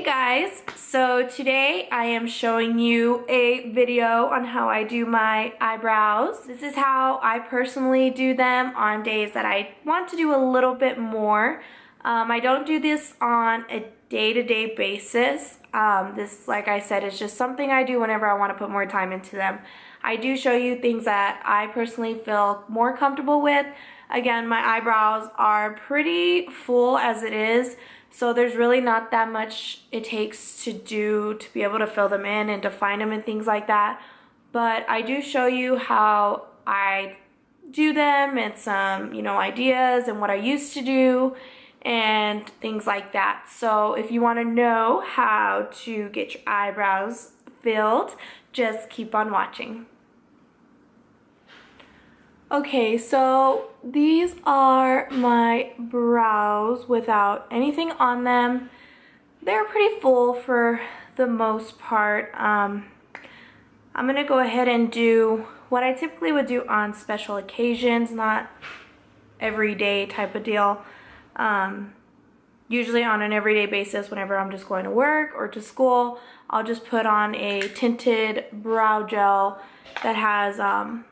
guys, so today I am showing you a video on how I do my eyebrows. This is how I personally do them on days that I want to do a little bit more. I don't do this on a day-to-day basis. This, like I said, is just something I do whenever I want to put more time into them. I do show you things that I personally feel more comfortable with. Again, my eyebrows are pretty full as it is, so there's really not that much it takes to do to be able to fill them in and define them and things like that. But I do show you how I do them and some, ideas and what I used to do and things like that. So if you want to know how to get your eyebrows filled, just keep on watching. Okay, so these are my brows without anything on them. They're pretty full for the most part. I'm gonna go ahead and do what I typically would do on special occasions, not everyday type of deal. Usually on an everyday basis, whenever I'm just going to work or to school, I'll just put on a tinted brow gel that has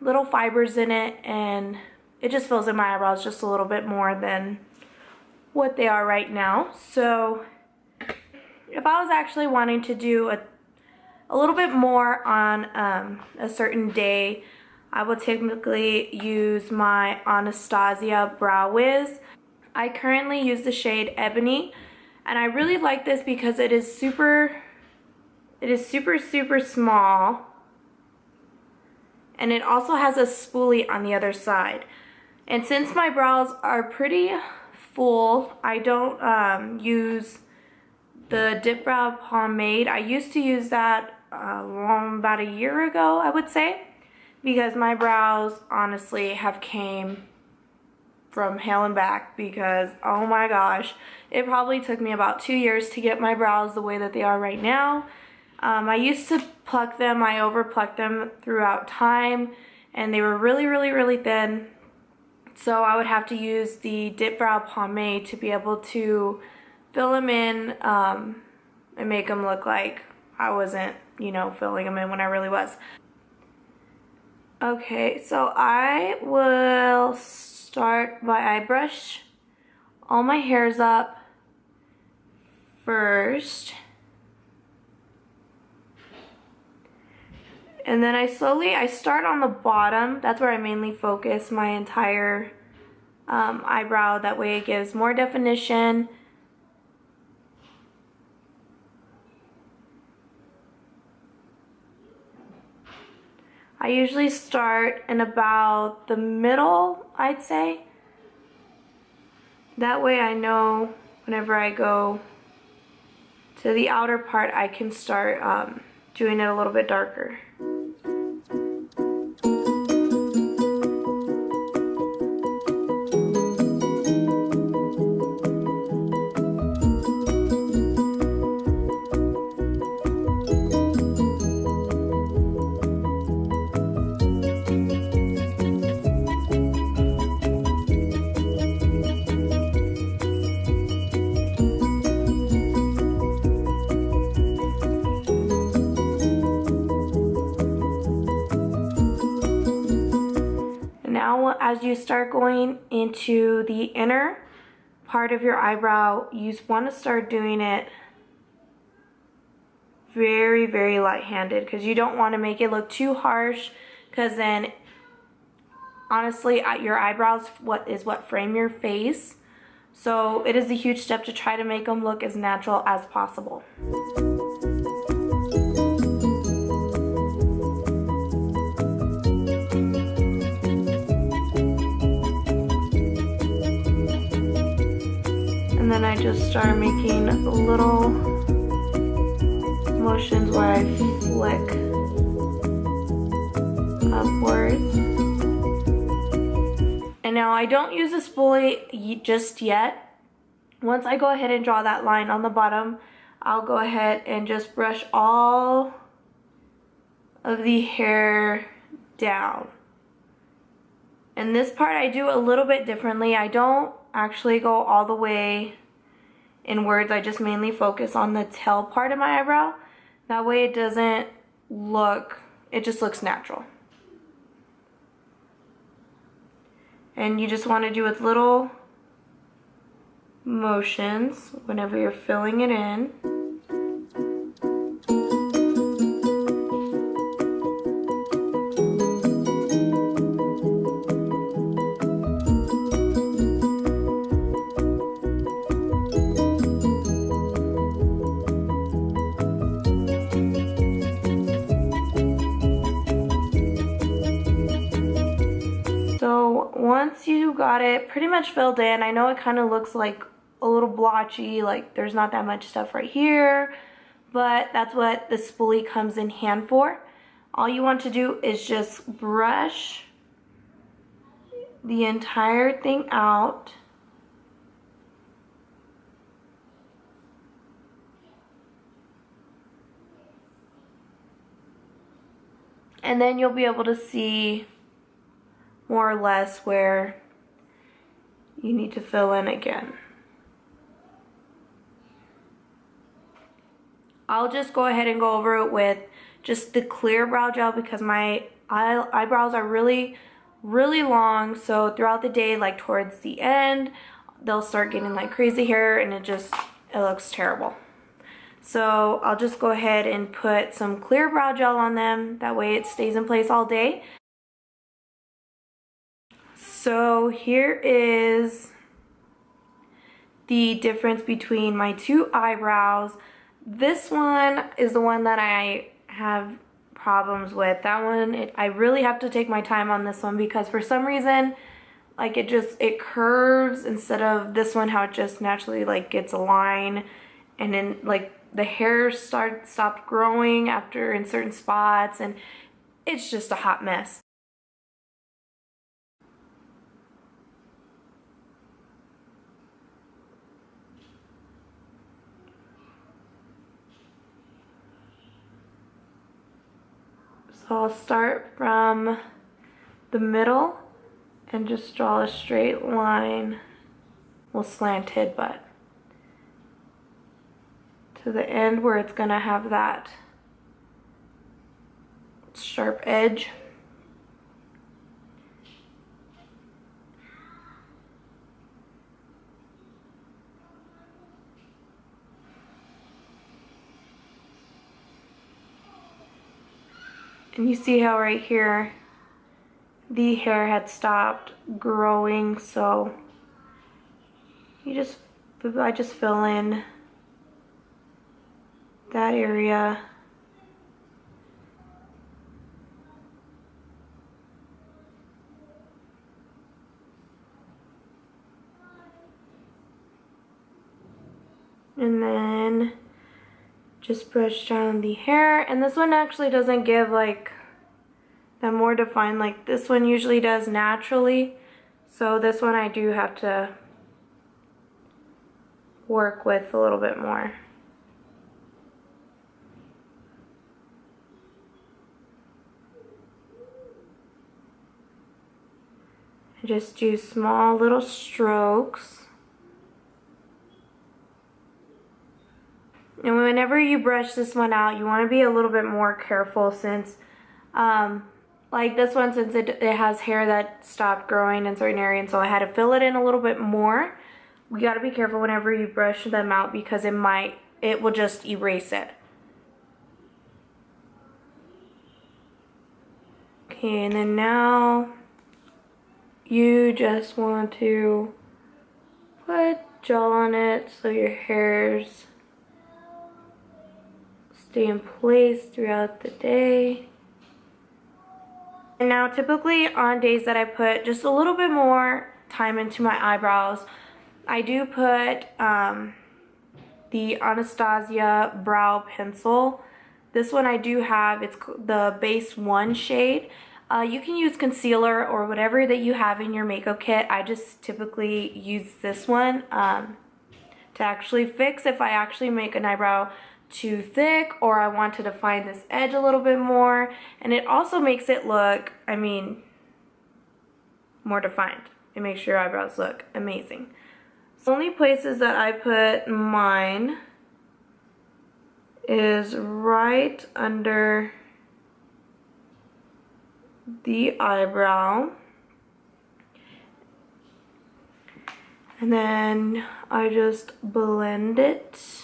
little fibers in it, and it just fills in my eyebrows just a little bit more than what they are right now. So if I was actually wanting to do a little bit more on a certain day, I would typically use my Anastasia Brow Wiz. I currently use the shade Ebony, and I really like this because it is super small. And it also has a spoolie on the other side. And since my brows are pretty full, I don't use the Dip Brow Pomade. I used to use that about a year ago, I would say, because my brows honestly have came from hell and back, because oh my gosh, it probably took me about 2 years to get my brows the way that they are right now. I used to pluck them. I overplucked them throughout time, and they were really thin. So I would have to use the Dip Brow Pomade to be able to fill them in and make them look like I wasn't, filling them in when I really was. Okay, so I will start by I brush all my hairs up first. And then I start on the bottom. That's where I mainly focus my entire eyebrow. That way it gives more definition. I usually start in about the middle, I'd say. That way I know whenever I go to the outer part, I can start doing it a little bit darker. Now, as you start going into the inner part of your eyebrow, you want to start doing it very light-handed, because you don't want to make it look too harsh, because then honestly your eyebrows what frame your face. So it is a huge step to try to make them look as natural as possible. And then I just start making little motions where I flick upwards. And now I don't use a spoolie just yet. Once I go ahead and draw that line on the bottom, I'll go ahead and just brush all of the hair down. And this part I do a little bit differently. I don't actually go all the way in words. I just mainly focus on the tail part of my eyebrow. That way it doesn't look, it just looks natural. And you just want to do with little motions whenever you're filling it in. So once you got it pretty much filled in, I know it kind of looks like a little blotchy, like there's not that much stuff right here, but that's what the spoolie comes in hand for. All you want to do is just brush the entire thing out. And then you'll be able to see more or less where you need to fill in again. I'll just go ahead and go over it with just the clear brow gel because my eyebrows are really long, so throughout the day, like towards the end, they'll start getting like crazy hair and it looks terrible. So I'll just go ahead and put some clear brow gel on them, that way it stays in place all day. So here is the difference between my two eyebrows. This one is the one that I have problems with. That one, I really have to take my time on this one because for some reason, like it curves instead of this one, how it just naturally like gets a line, and then like the hair stopped growing after in certain spots, and it's just a hot mess. So I'll start from the middle and just draw a straight line, well, slanted, but to the end where it's gonna have that sharp edge. And you see how right here the hair had stopped growing, so I just fill in that area. And then just brush down the hair, and this one actually doesn't give like that more defined like this one usually does naturally, so this one I do have to work with a little bit more. Just do small little strokes. And whenever you brush this one out, you want to be a little bit more careful since, like this one, since it has hair that stopped growing in certain areas, so I had to fill it in a little bit more. We got to be careful whenever you brush them out because it will just erase it. Okay, and then now you just want to put gel on it so your hairs stay in place throughout the day. And now typically on days that I put just a little bit more time into my eyebrows, I do put the Anastasia brow pencil. This one I do have, it's the base 1 shade. You can use concealer or whatever that you have in your makeup kit. I just typically use this one to actually fix if I actually make an eyebrow too thick or I want to define this edge a little bit more. And it also makes it look, I mean, more defined. It makes your eyebrows look amazing. The only places that I put mine is right under the eyebrow. And then I just blend it.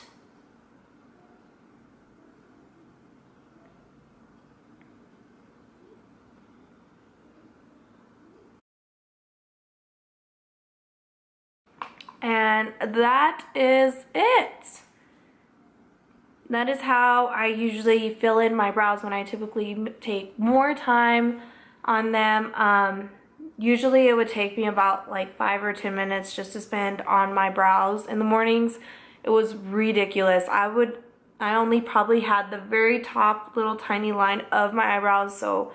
And that is it. That is how I usually fill in my brows when I typically take more time on them. Usually it would take me about like 5 or 10 minutes just to spend on my brows. In the mornings, it was ridiculous. I only probably had the very top little tiny line of my eyebrows, so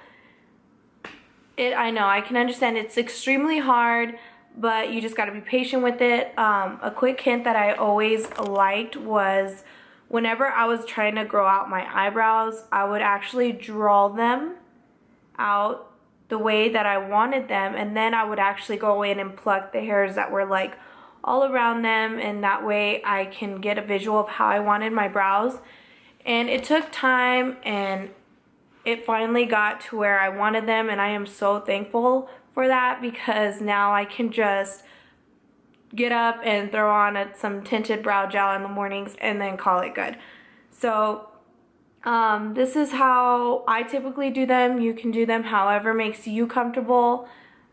I know, I can understand it's extremely hard, but you just got to be patient with it. A quick hint that I always liked was whenever I was trying to grow out my eyebrows, I would actually draw them out the way that I wanted them, and then I would actually go in and pluck the hairs that were like all around them, and that way I can get a visual of how I wanted my brows. And it took time, and it finally got to where I wanted them, and I am so thankful for that, because now I can just get up and throw on some tinted brow gel in the mornings and then call it good. So this is how I typically do them. You can do them however makes you comfortable.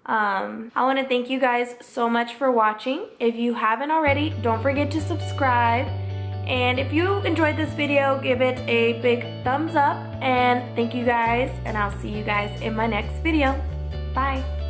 I want to thank you guys so much for watching. If you haven't already, don't forget to subscribe. And if you enjoyed this video, give it a big thumbs up. And thank you guys, and I'll see you guys in my next video. Bye.